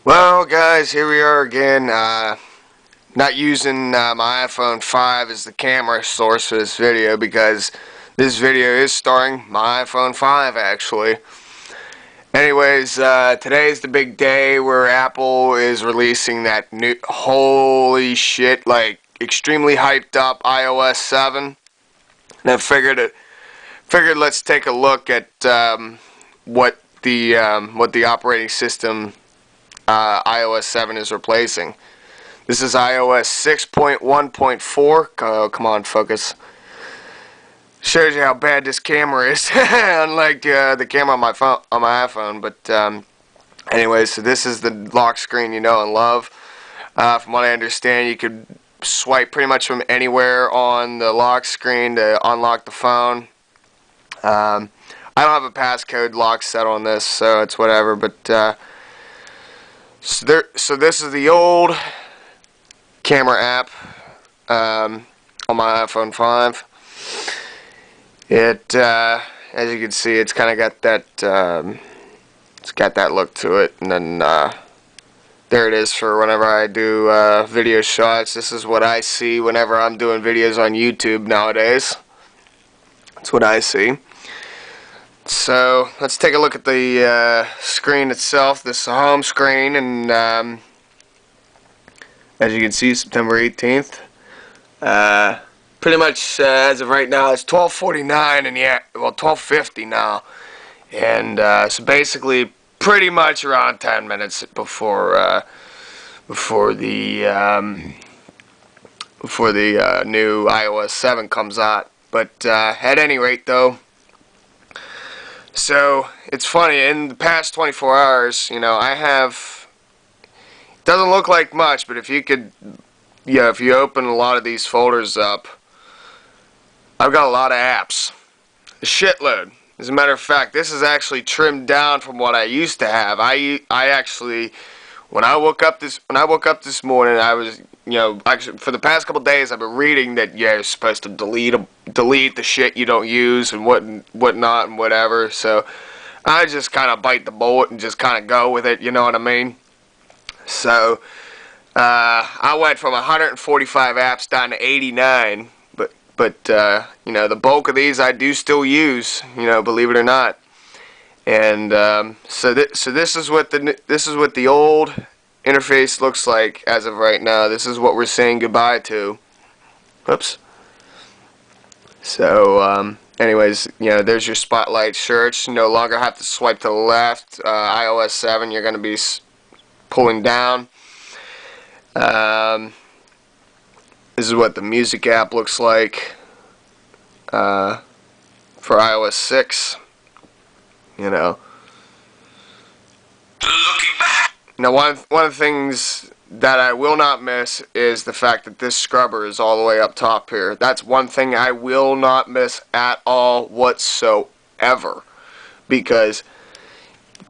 Well, guys, here we are again. Not using my iPhone 5 as the camera source for this video because this video is starring my iPhone 5 actually. Anyways, today's the big day where Apple is releasing that new, holy shit, like extremely hyped up iOS 7. And I figured let's take a look at what the operating system iOS 7 is replacing. This is iOS 6.1.4. Oh, come on, focus. Shows you how bad this camera is, unlike the camera on my phone, on my iPhone. But anyways, so this is the lock screen you know and love. From what I understand, you could swipe pretty much from anywhere on the lock screen to unlock the phone. I don't have a passcode lock set on this, so it's whatever. But so this is the old camera app on my iPhone 5. It, as you can see, it's kind of got that look to it, and then there it is for whenever I do video shots. This is what I see whenever I'm doing videos on YouTube nowadays. That's what I see. So let's take a look at the screen itself. This is a home screen, and as you can see, September 18th. Pretty much as of right now, it's 12:49, and yeah, well, 12:50 now, and so basically, pretty much around 10 minutes before the new iOS 7 comes out. But at any rate, though. So, it's funny, in the past 24 hours, you know, I have, it doesn't look like much, but if you could, yeah, if you open a lot of these folders up, I've got a lot of apps, a shitload. As a matter of fact, this is actually trimmed down from what I used to have. I actually, when I woke up this morning, I was, you know, actually for the past couple days, I've been reading that you're supposed to delete the shit you don't use and whatnot and whatever. So I just kind of bite the bullet and just kind of go with it. You know what I mean? So I went from 145 apps down to 89. But you know, the bulk of these I do still use. You know, believe it or not. And so this is what the old interface looks like as of right now. This is what we're saying goodbye to. Oops. So anyways, you know, there's your spotlight search. You no longer have to swipe to the left. iOS 7, you're going to be pulling down. This is what the music app looks like for iOS 6. You know. Now, one of the things that I will not miss is the fact that this scrubber is all the way up top here. That's one thing I will not miss at all whatsoever, because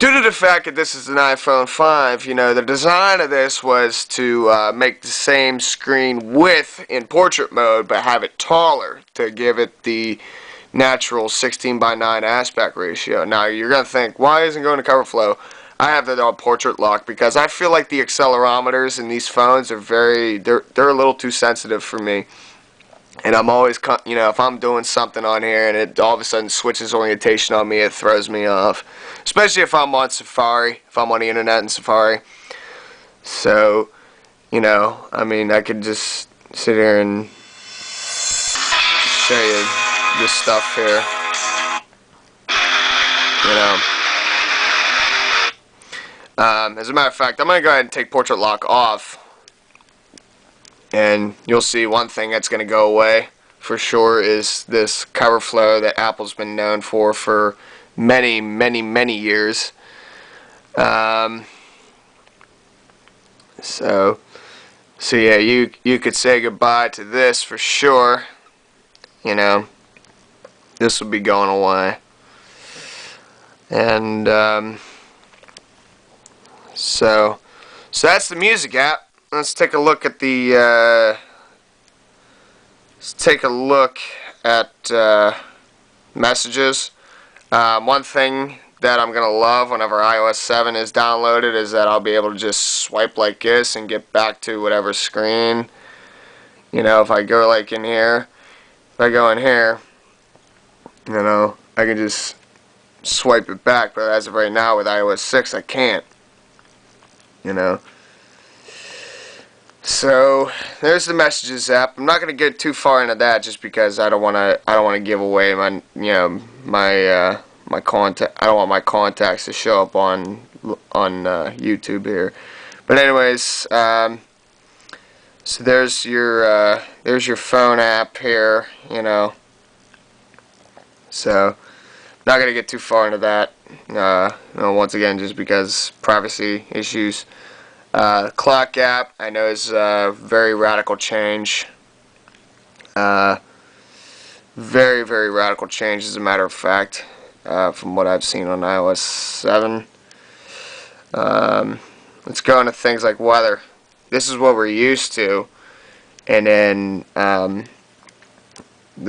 due to the fact that this is an iPhone 5, you know, the design of this was to make the same screen width in portrait mode, but have it taller to give it the natural 16:9 aspect ratio. Now, you're going to think, why isn't it going to cover flow? I have that on portrait lock because I feel like the accelerometers in these phones are they're a little too sensitive for me. And I'm always, you know, if I'm doing something on here and it all of a sudden switches orientation on me, it throws me off. Especially if I'm on Safari, if I'm on the internet in Safari. So, you know, I mean, I could just sit here and show you this stuff here. You know. As a matter of fact, I'm going to go ahead and take portrait lock off. And you'll see one thing that's going to go away for sure is this cover flow that Apple's been known for many, many, many years. So yeah, you could say goodbye to this for sure. You know, this will be going away. And so that's the music app. Let's take a look at the messages. One thing that I'm going to love whenever iOS 7 is downloaded is that I'll be able to just swipe like this and get back to whatever screen. You know, if I go like in here, if I go in here, you know, I can just swipe it back, but as of right now with iOS 6 I can't, you know. So there's the Messages app. I'm not going to get too far into that just because I don't want to give away my, you know, my contact. I don't want my contacts to show up on YouTube here. But anyways, so there's your phone app here, you know. So not gonna get too far into that. You know, once again, just because privacy issues. Clock app, I know, is a very radical change. Very, very radical change, as a matter of fact, from what I've seen on iOS 7. Let's go into things like weather. This is what we're used to, and then the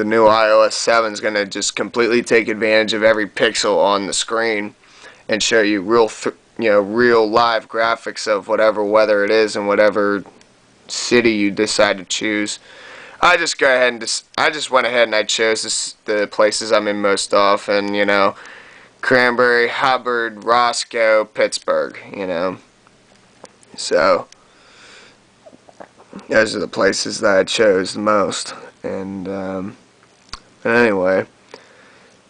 new iOS 7 is going to just completely take advantage of every pixel on the screen and show you real live graphics of whatever weather it is in whatever city you decide to choose. I just went ahead and I chose the places I'm in most often, you know, Cranberry, Hubbard, Roscoe, Pittsburgh, you know. So those are the places that I chose the most. And anyway,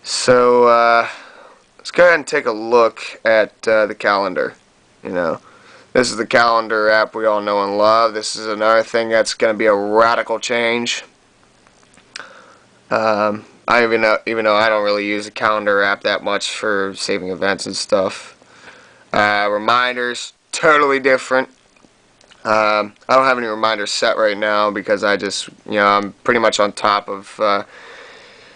so let's go ahead and take a look at the calendar. You know, this is the calendar app we all know and love. This is another thing that's going to be a radical change. Even though I don't really use the calendar app that much for saving events and stuff. Reminders, totally different. I don't have any reminders set right now because I just, you know, I'm pretty much on top of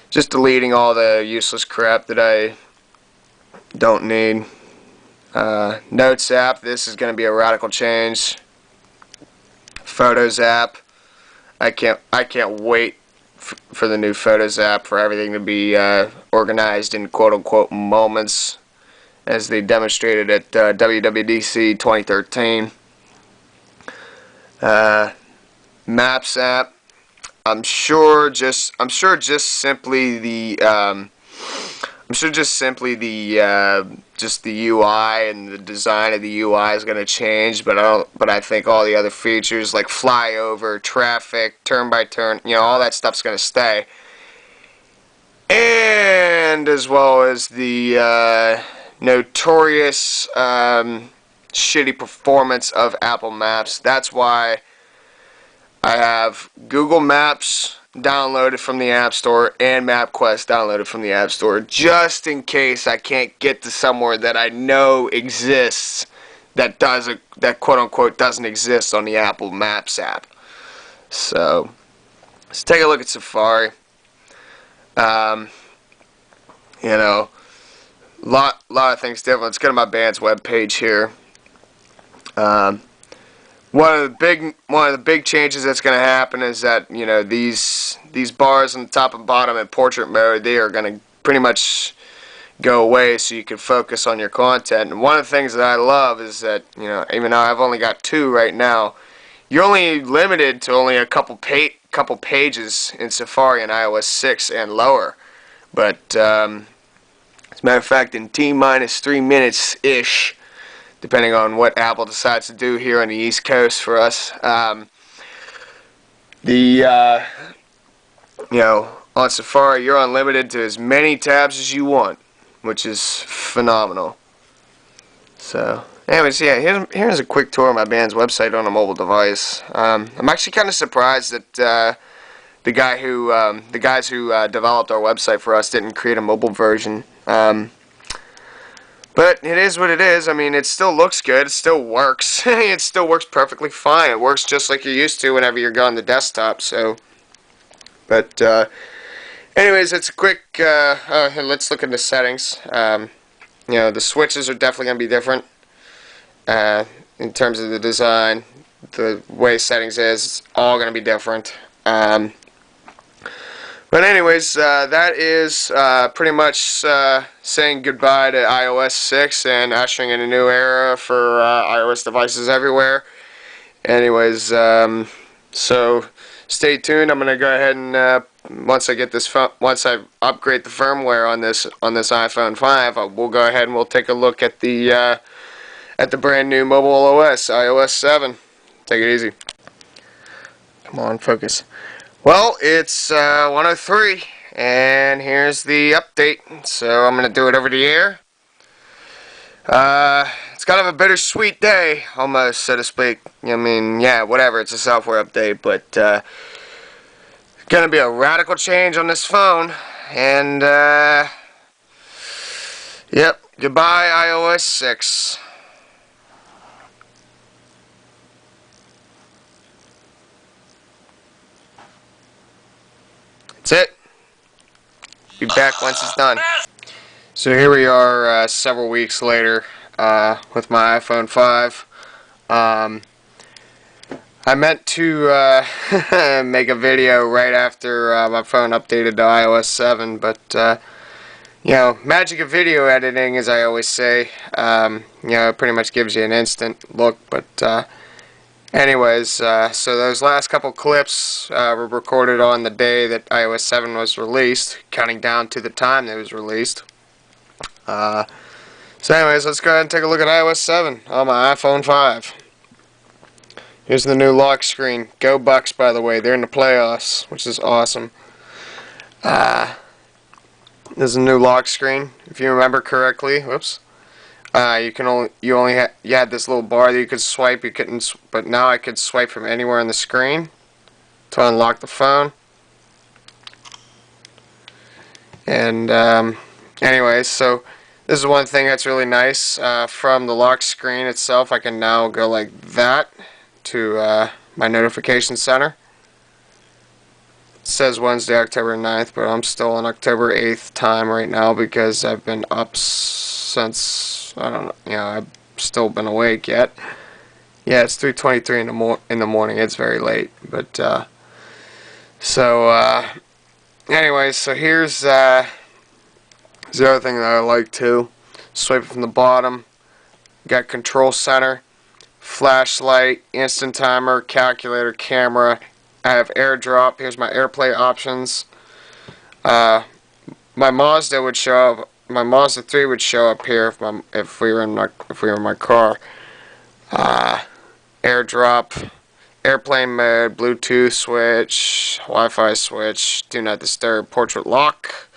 just deleting all the useless crap that I don't need. Notes app, this is going to be a radical change. Photos app, I can't wait for the new Photos app, for everything to be organized in quote-unquote moments, as they demonstrated at WWDC 2013. Maps app, I'm sure just simply the UI and the design of the UI is going to change, but I think all the other features like flyover, traffic, turn by turn, you know, all that stuff's going to stay. And as well as the notorious shitty performance of Apple Maps. That's why I have Google Maps downloaded from the App Store and MapQuest downloaded from the App Store, just in case I can't get to somewhere that I know exists that quote-unquote doesn't exist on the Apple Maps app. So let's take a look at Safari. You know, lot of things different. Let's go to my band's webpage here. One of the big changes that's going to happen is that, you know, these bars on the top and bottom in portrait mode, they are going to pretty much go away so you can focus on your content. And one of the things that I love is that, you know, even though I've only got 2 right now, you're only limited to only a couple pages in Safari and iOS 6 and lower. But as a matter of fact, in T-minus 3 minutes ish, depending on what Apple decides to do here on the East Coast for us, you know, on Safari you're unlimited to as many tabs as you want, which is phenomenal. So anyways, yeah, here's a quick tour of my band's website on a mobile device. I'm actually kind of surprised that the guys who developed our website for us didn't create a mobile version. But it is what it is. I mean, it still looks good. It still works. It still works perfectly fine. It works just like you're used to whenever you're on the desktop. So, but anyways, it's a quick. Let's look at the settings. You know, the switches are definitely going to be different in terms of the design. The way settings is, it's all going to be different. But But anyways, that is pretty much saying goodbye to iOS 6 and ushering in a new era for iOS devices everywhere. Anyways, so stay tuned. I'm gonna go ahead and once I get this once I upgrade the firmware on this iPhone 5, we'll go ahead and we'll take a look at the brand new mobile OS, iOS 7. Take it easy. Come on, focus. Well, it's 1:03, and here's the update. So I'm gonna do it over the air. It's kind of a bittersweet day, almost, so to speak. I mean, yeah, whatever. It's a software update, but it's gonna be a radical change on this phone, and yep, goodbye iOS 6. That's it. Be back once it's done. So here we are several weeks later with my iPhone 5. I meant to make a video right after my phone updated to iOS 7, but you know, magic of video editing, as I always say, you know, it pretty much gives you an instant look. But anyways, so those last couple clips were recorded on the day that iOS 7 was released, counting down to the time that it was released. So anyways, let's go ahead and take a look at iOS 7 on my iPhone 5. Here's the new lock screen. Go Bucks, by the way. They're in the playoffs, which is awesome. This is a new lock screen. If you remember correctly, whoops. You had this little bar that you could swipe. You couldn't, but now I could swipe from anywhere on the screen to unlock the phone. And anyways, so this is one thing that's really nice. From the lock screen itself, I can now go like that to my notification center. It says Wednesday, October 9th, but I'm still on October 8th time right now because I've been up since, I don't know, you know, I've still been awake yet. Yeah, it's 3:23 in the morning. It's very late, but anyways, so here's the other thing that I like too. Swipe from the bottom. Got control center, flashlight, instant timer, calculator, camera. I have AirDrop. Here's my AirPlay options. My Mazda would show up. My Mazda 3 would show up here if we were in my car. AirDrop, airplane mode, Bluetooth switch, Wi-Fi switch, do not disturb, portrait lock.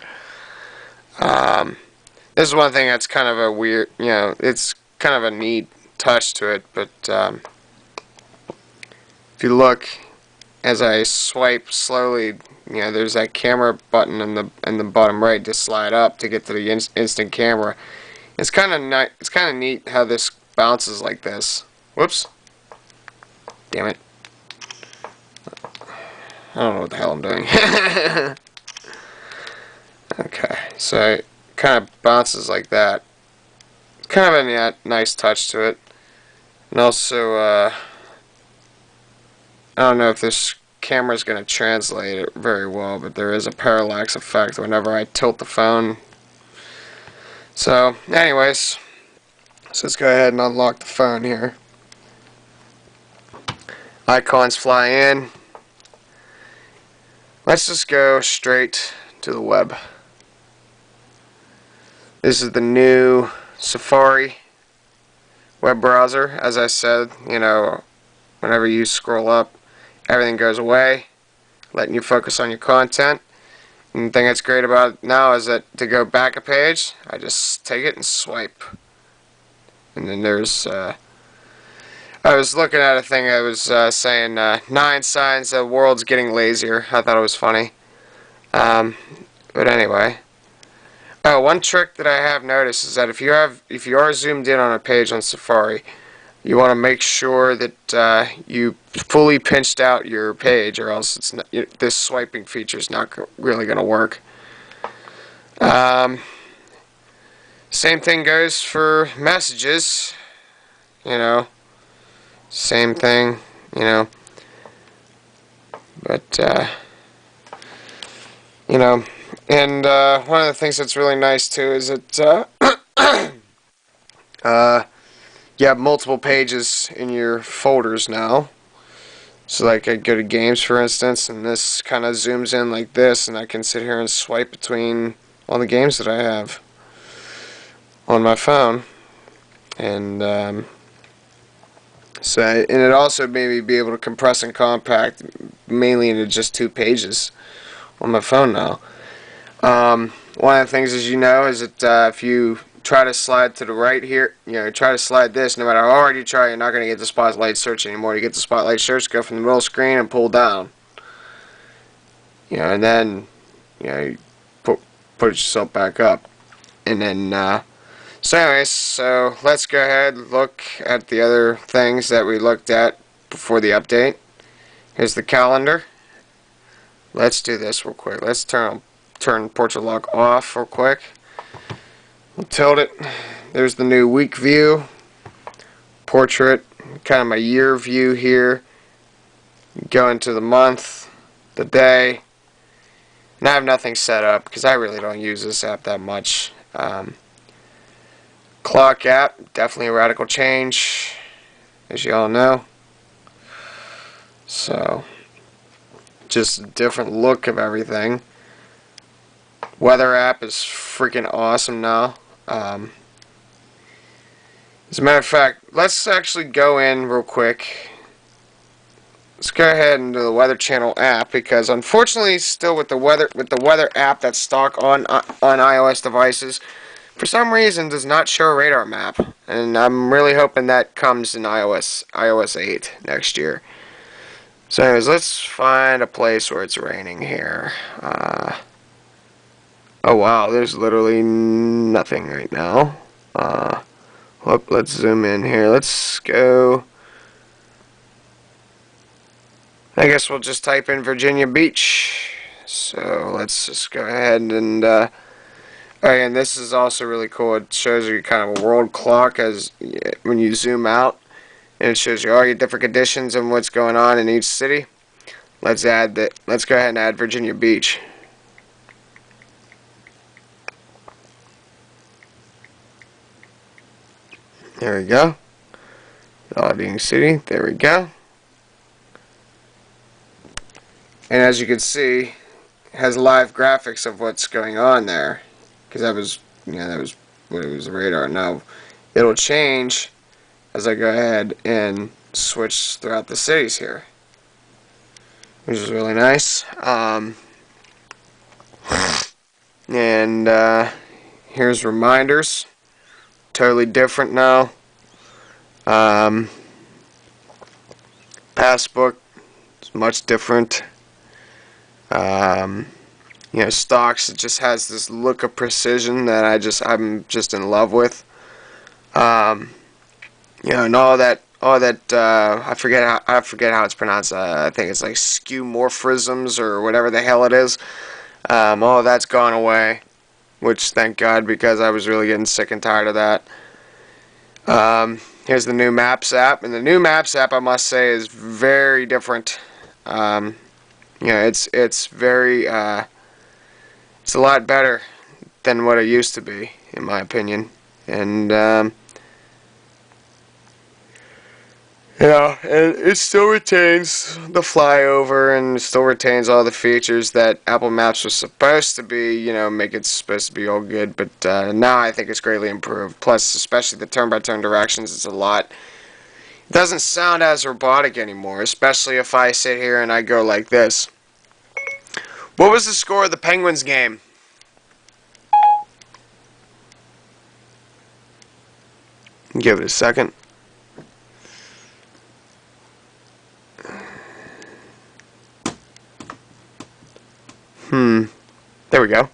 This is one thing that's kind of a weird, you know, it's kind of a neat touch to it, but if you look as I swipe slowly, you know, there's that camera button in the bottom right to slide up to get to the instant camera. It's kind of neat how this bounces like this. Whoops. Damn it. I don't know what the hell I'm doing. Okay, so it kind of bounces like that. It's kind of a nice touch to it. And also, I don't know if this camera is going to translate it very well, but there is a parallax effect whenever I tilt the phone. So, anyways, so let's go ahead and unlock the phone here. Icons fly in. Let's just go straight to the web. This is the new Safari web browser. As I said, you know, whenever you scroll up, everything goes away, letting you focus on your content. And the thing that's great about it now is that to go back a page, I just take it and swipe. And then there's, I was looking at a thing that was saying 9 signs the world's getting lazier. I thought it was funny. But anyway. Oh, one trick that I have noticed is that if you are zoomed in on a page on Safari, you want to make sure that you fully pinched out your page, or else it's not, this swiping feature is not really going to work. Same thing goes for messages. You know, same thing. You know, but You know, and one of the things that's really nice too is that you have multiple pages in your folders now. So like I go to games for instance, and this kind of zooms in like this, and I can sit here and swipe between all the games that I have on my phone. And and it also made me be able to compress and compact mainly into just 2 pages on my phone now. One of the things, as you know, is that if you try to slide to the right here, try to slide this, no matter how hard you try, you're not going to get the spotlight search anymore. You get the spotlight search, go from the middle screen and pull down. And then, you put yourself back up. And then, so anyways, so let's go ahead and look at the other things that we looked at before the update. Here's the calendar. Let's do this real quick. Let's turn portrait lock off real quick. We'll tilt it. There's the new week view, portrait, kind of my year view here. Go into the month, the day. And I have nothing set up because I really don't use this app that much. Clock app, definitely a radical change, as you all know. So, just a different look of everything. Weather app is freaking awesome now. As a matter of fact, let's actually go in real quick. Let's go ahead and do the Weather Channel app, because unfortunately, still with the weather app that's stock on iOS devices, for some reason does not show a radar map, and I'm really hoping that comes in iOS 8 next year. So anyways, let's find a place where it's raining here. Oh wow, there's literally nothing right now. Let's zoom in here. Let's go. I guess we'll just type in Virginia Beach. So let's just go ahead and and this is also really cool. It shows you kind of a world clock as when you zoom out, and it shows you all your different conditions and what's going on in each city. Let's add that. Let's go ahead and add Virginia Beach. There we go. Loading city. There we go. And as you can see, it has live graphics of what's going on there, because that was what it was, the radar. Now it'll change as I go ahead and switch throughout the cities here, which is really nice. And here's reminders. Totally different now. Passbook is much different. Stocks, it just has this look of precision that I'm just in love with. And all that I forget how it's pronounced. I think it's like skeuomorphisms or whatever the hell it is. All of that's gone away, which thank God, because I was really getting sick and tired of that. Here's the new Maps app, and the new Maps app, I must say, is very different. It's very it's a lot better than what it used to be, in my opinion. And it still retains the flyover, and it still retains all the features that Apple Maps was supposed to be, make it supposed to be all good. But now I think it's greatly improved. Plus, especially the turn-by-turn directions, it's a lot. It doesn't sound as robotic anymore, especially if I sit here and I go like this. What was the score of the Penguins game? Give it a second. There we go.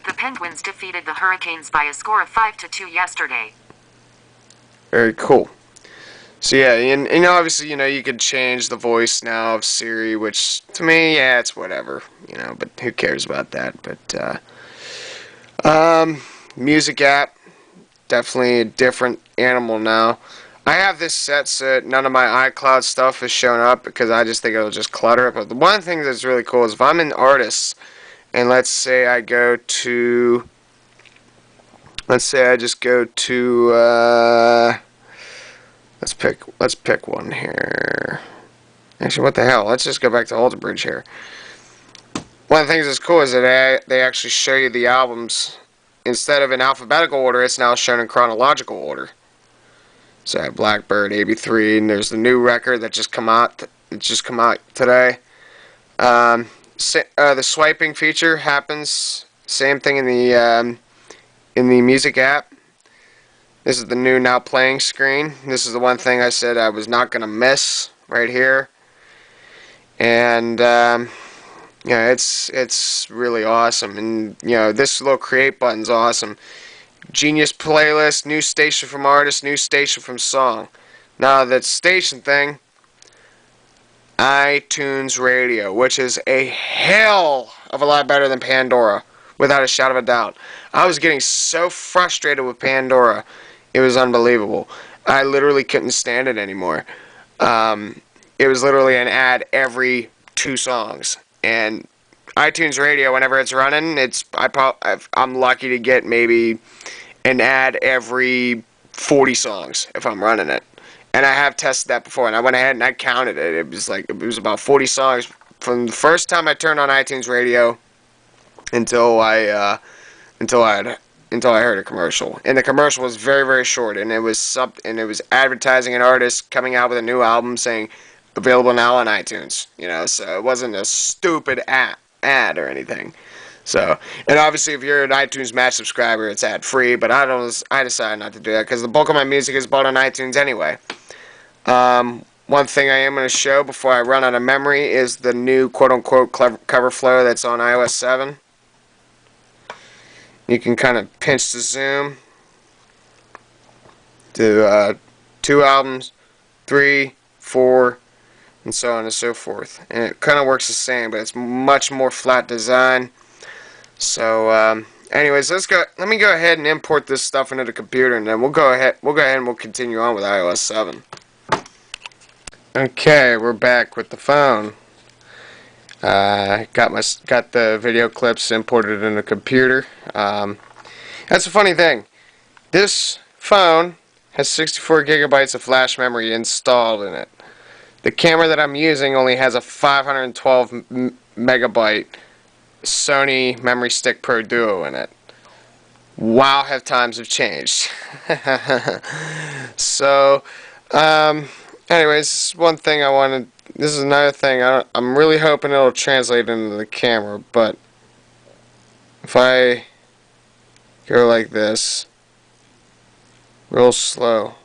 The Penguins defeated the Hurricanes by a score of 5-2 yesterday. Very cool. So yeah, and obviously, you could change the voice now of Siri, which to me, yeah, it's whatever, but who cares about that? But music app, definitely a different animal now. I have this set so none of my iCloud stuff is showing up, because I just think it'll just clutter it. But the one thing that's really cool is if I'm in Artists and let's say I go to, let's say I just go to, let's pick one here. Actually, what the hell? Let's just go back to Alter Bridge here. One of the things that's cool is that they actually show you the albums. Instead of in alphabetical order, it's now shown in chronological order. So I have Blackbird, AB3, and there's the new record that just come out. It just come out today. The swiping feature happens. Same thing in the music app. This is the new now playing screen. This is the one thing I said I was not gonna miss right here. And yeah, it's really awesome. And you know, this little create button's awesome. Genius playlist, new station from artist, new station from song. Now that station thing, iTunes Radio, which is a hell of a lot better than Pandora, without a shadow of a doubt. I was getting so frustrated with Pandora, it was unbelievable. I literally couldn't stand it anymore. It was literally an ad every 2 songs, and iTunes Radio, whenever it's running, I'm lucky to get maybe an ad every 40 songs if I'm running it. And I have tested that before, and I went ahead and I counted it. It was about 40 songs from the first time I turned on iTunes Radio until I heard a commercial. And the commercial was very, very short, and it was advertising an artist coming out with a new album saying available now on iTunes. You know, so it wasn't a stupid ad or anything. So, and obviously if you're an iTunes Match subscriber, it's ad free, but I decided not to do that because the bulk of my music is bought on iTunes anyway. One thing I am going to show before I run out of memory is the new quote-unquote cover flow that's on iOS 7. You can kind of pinch the zoom to 2 albums, 3, 4, and so on and so forth. And it kind of works the same, but it's much more flat design. So, anyways, let me go ahead and import this stuff into the computer, and then we'll go ahead and we'll continue on with iOS 7. Okay, we're back with the phone. Got the video clips imported in the computer. That's a funny thing. This phone has 64 gigabytes of flash memory installed in it. The camera that I'm using only has a 512 megabyte Sony Memory Stick Pro Duo in it. Wow, have times have changed. So, anyways, one thing this is another thing, I'm really hoping it'll translate into the camera, but if I go like this, real slow,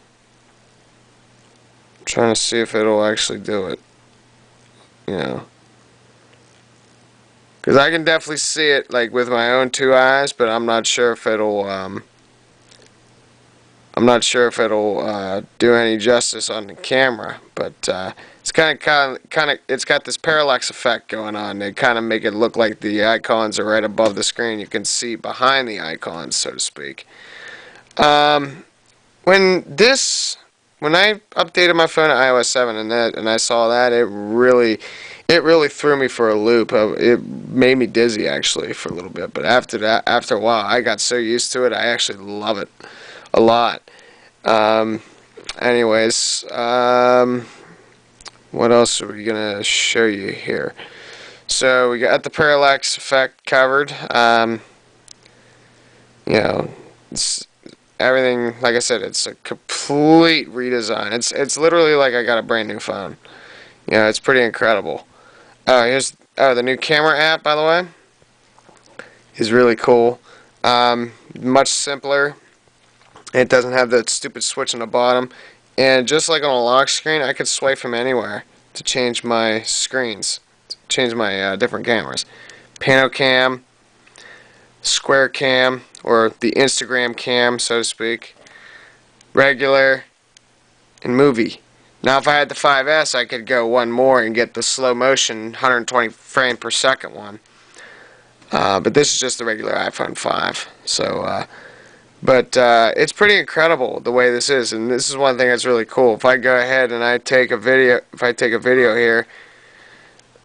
I'm trying to see if it'll actually do it, you know. Because I can definitely see it like with my own 2 eyes, but I'm not sure if it'll do any justice on the camera. But it's kind of it's got this parallax effect going on. They kind of make it look like the icons are right above the screen. You can see behind the icons, so to speak. When I updated my phone to iOS 7 and I saw that, it really threw me for a loop. It made me dizzy actually for a little bit, but after a while, I got so used to it. I actually love it a lot. Anyways, what else are we gonna show you here? So we got the parallax effect covered. You know, everything, like I said, it's a complete redesign. It's literally like I got a brand new phone. You know, it's pretty incredible. Here's the new camera app, by the way. Is really cool. Much simpler. It doesn't have that stupid switch on the bottom. And just like on a lock screen, I could swipe from anywhere to change my screens, to change my different cameras. Panocam, square cam, or the Instagram cam, so to speak. Regular, and movie. Now if I had the 5S, I could go one more and get the slow motion 120 frame per second one. But this is just the regular iPhone 5. So, it's pretty incredible the way this is, and this is one thing that's really cool. If I go ahead and I take a video here,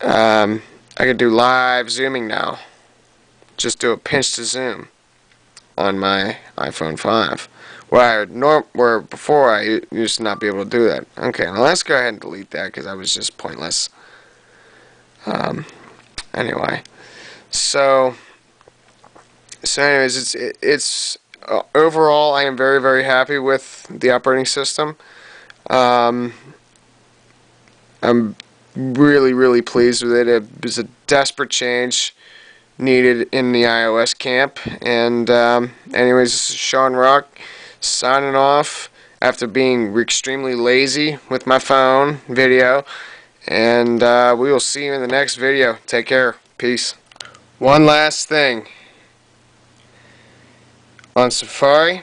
I could do live zooming now. just do a pinch to zoom on my iPhone 5. Where before I used to not be able to do that. Okay, now let's go ahead and delete that because that was just pointless. Anyway, so anyways, it's overall I am very, very happy with the operating system. I'm really, really pleased with it. It was a desperate change needed in the iOS camp. And anyways, this is Sean Rock signing off after being extremely lazy with my phone video. And we will see you in the next video. Take care. Peace. One last thing. On Safari,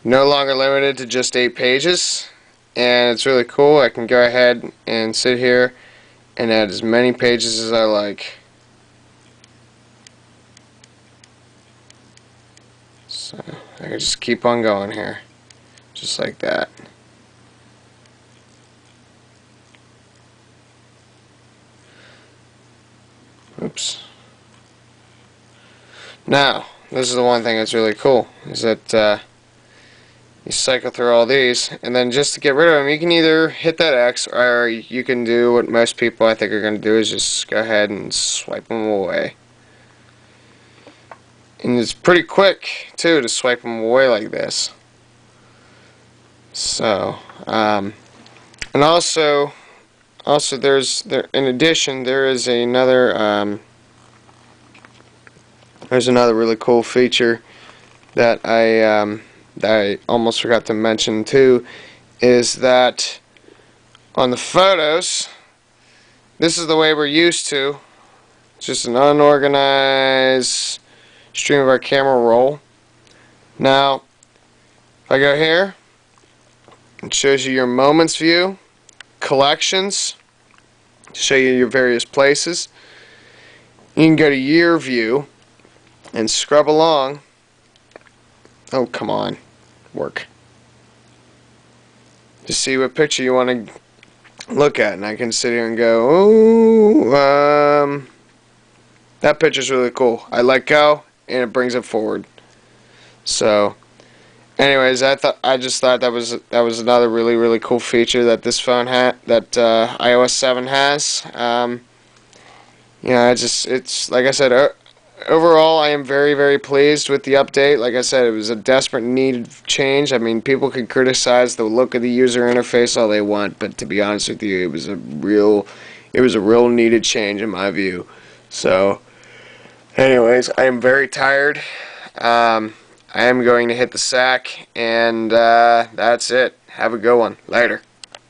no longer limited to just 8 pages. And it's really cool. I can go ahead and sit here and add as many pages as I like. So I can just keep on going here, just like that. Oops. Now, this is the one thing that's really cool, is that you cycle through all these, and then just to get rid of them, you can either hit that X, or you can do what most people I think are going to do, is just go ahead and swipe them away. And it's pretty quick, too, to swipe them away like this. So, and also in addition, there is another, there's another really cool feature that I almost forgot to mention too, is that on the photos, this is the way we're used to. It's just an unorganized stream of our camera roll. Now, if I go here, it shows you your moments view, collections, to show you your various places. You can go to year view and scrub along. Oh, come on. Work. To see what picture you want to look at. And I can sit here and go, oh, that picture's really cool. I let go, and it brings it forward. So, anyways, I just thought that was another really, really cool feature that this phone that iOS 7 has. You know, it's like I said, overall, I am very, very pleased with the update. Like I said, it was a desperate needed change. I mean, people can criticize the look of the user interface all they want, but to be honest with you, it was a real needed change in my view. So, anyways, I am very tired. I am going to hit the sack, and that's it. Have a good one. Later.